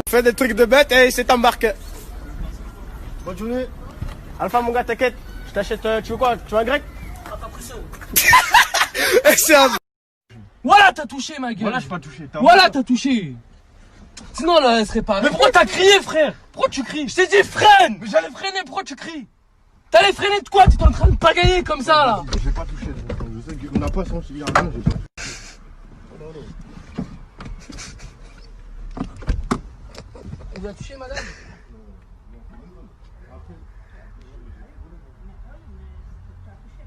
Fais des trucs de bête et c'est embarqué. Bonne journée. Alpha mon gars, t'inquiète. Je t'achète, tu veux quoi? Tu veux un grec? C'est un... Voilà, t'as touché ma gueule. Voilà, j'ai pas touché. Voilà, t'as touché. Sinon, là, elle serait pas. Mais pourquoi t'as crié, frère? Pourquoi tu cries? Je t'ai dit freine. Mais j'allais freiner, pourquoi tu cries? T'allais freiner de quoi? T'es en train de pagayer comme ça, là. J'ai pas touché. Je sais qu'on n'a pas senti. Il y a rien, j'ai pas. On vous a touché, madame?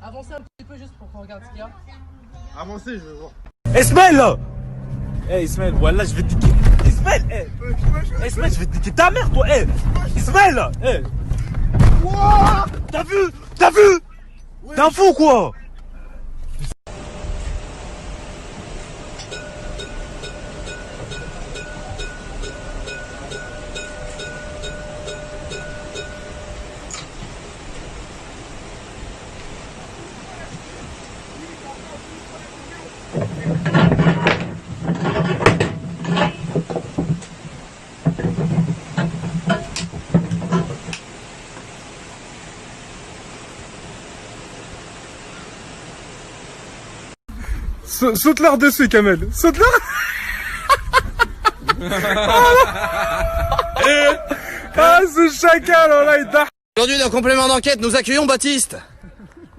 Avancez un petit peu juste pour qu'on regarde ce qu'il y a. Avancez, je vais voir. Ismaël là. Eh Ismaël, voilà, je vais te niquer. Ismaël, Ismaël, je vais te niquer ta mère toi, Ismaël là, T'as vu? Ouais. T'es un fou quoi? Saute-leur dessus, Kamel. Saute-leur. Ah, ce chacal, là, il dort. Aujourd'hui, dans complément d'enquête, nous accueillons Baptiste.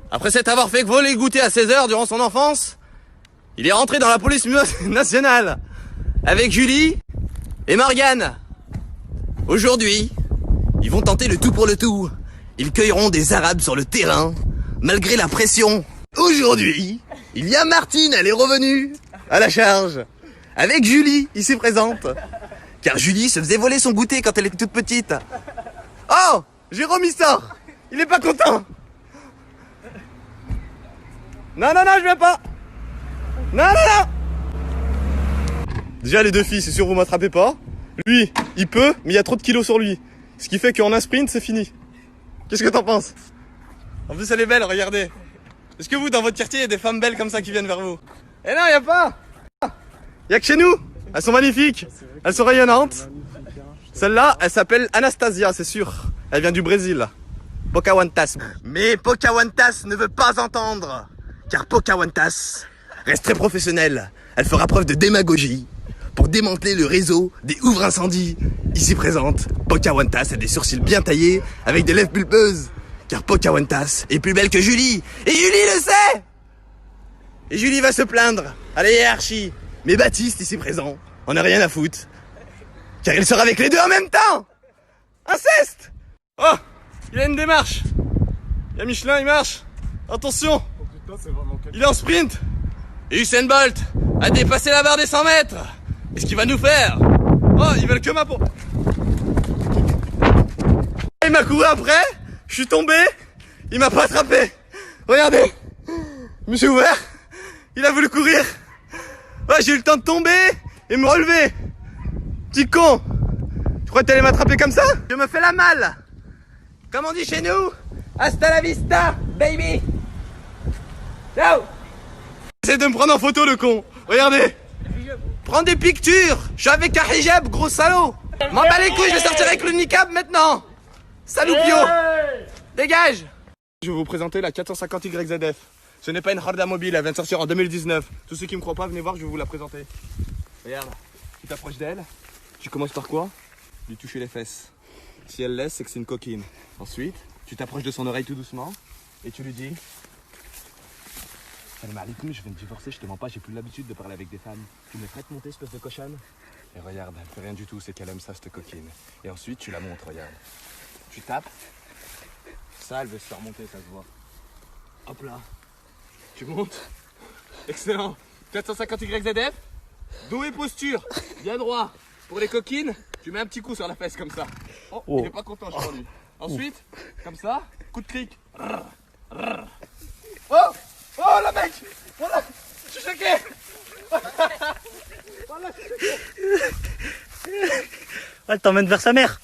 Après s'être avoir fait voler goûter à 16 heures durant son enfance, il est rentré dans la police nationale avec Julie et Morgane. Aujourd'hui, ils vont tenter le tout pour le tout. Ils cueilleront des Arabes sur le terrain, malgré la pression. Aujourd'hui, il y a Martine, elle est revenue à la charge, avec Julie, ici présente. Car Julie se faisait voler son goûter quand elle était toute petite. Oh, Jérôme il sort, il est pas content. Non, je viens pas. Non. Déjà les deux filles, c'est sûr vous m'attrapez pas. Lui, il peut, mais il y a trop de kilos sur lui. Ce qui fait qu'en un sprint, c'est fini. Qu'est-ce que t'en penses? En plus elle est belle, regardez. Est-ce que vous, dans votre quartier, il y a des femmes belles comme ça qui viennent vers vous? Eh non, il y a pas. Il y a que chez nous. Elles sont magnifiques. Elles sont rayonnantes. Celle-là, elle s'appelle Anastasia, c'est sûr. Elle vient du Brésil. Pocahontas. Mais Pocahontas ne veut pas entendre. Car Pocahontas reste très professionnelle. Elle fera preuve de démagogie pour démanteler le réseau des ouvres-incendies. Ici présente, Pocahontas a des sourcils bien taillés avec des lèvres pulpeuses. Car Pocahontas est plus belle que Julie. Et Julie le sait. Et Julie va se plaindre à la hiérarchie. Mais Baptiste, ici présent, en a rien à foutre. Car il sera avec les deux en même temps. Inceste. Oh, il a une démarche. Il y a Michelin, il marche. Attention. Il est en sprint. Et Usain Bolt a dépassé la barre des 100 mètres. Qu'est-ce qu'il va nous faire? Oh, ils veulent que ma peau. Il m'a couru après. Je suis tombé, il m'a pas attrapé. Regardez, je me suis ouvert, il a voulu courir. Ouais, j'ai eu le temps de tomber et me relever. Petit con. Tu crois que t'allais m'attraper comme ça? Je me fais la malle. Comme on dit chez nous, hasta la vista, baby. Ciao. Essaye de me prendre en photo le con. Regardez. Prends des pictures. Je suis avec un hijab, gros salaud. M'en bats les couilles, je vais sortir avec le niqab maintenant. Salut Pio. Dégage. Je vais vous présenter la 450 YZF. Ce n'est pas une Honda mobile, elle vient de sortir en 2019. Tous ceux qui me croient pas, venez voir, je vais vous la présenter. Regarde, tu t'approches d'elle, tu commences par quoi? Lui toucher les fesses. Si elle laisse, c'est que c'est une coquine. Ensuite, tu t'approches de son oreille tout doucement et tu lui dis: salam alaikum, je viens de divorcer, je te mens pas, j'ai plus l'habitude de parler avec des femmes. Tu me ferais te monter, espèce de cochonne? Et regarde, elle fait rien du tout, c'est qu'elle aime ça, cette coquine. Et ensuite, tu la montres, regarde. Tu tapes. Ça, elle veut se faire monter, ça se voit. Hop là. Tu montes. Excellent. 450 YZF. Dos et posture. Bien droit. Pour les coquines, tu mets un petit coup sur la fesse comme ça. Oh, il est pas content, je crois, lui. Ensuite, comme ça, coup de cric. Oh, la mec. Voilà. Je suis choqué. Elle t'emmène vers sa mère.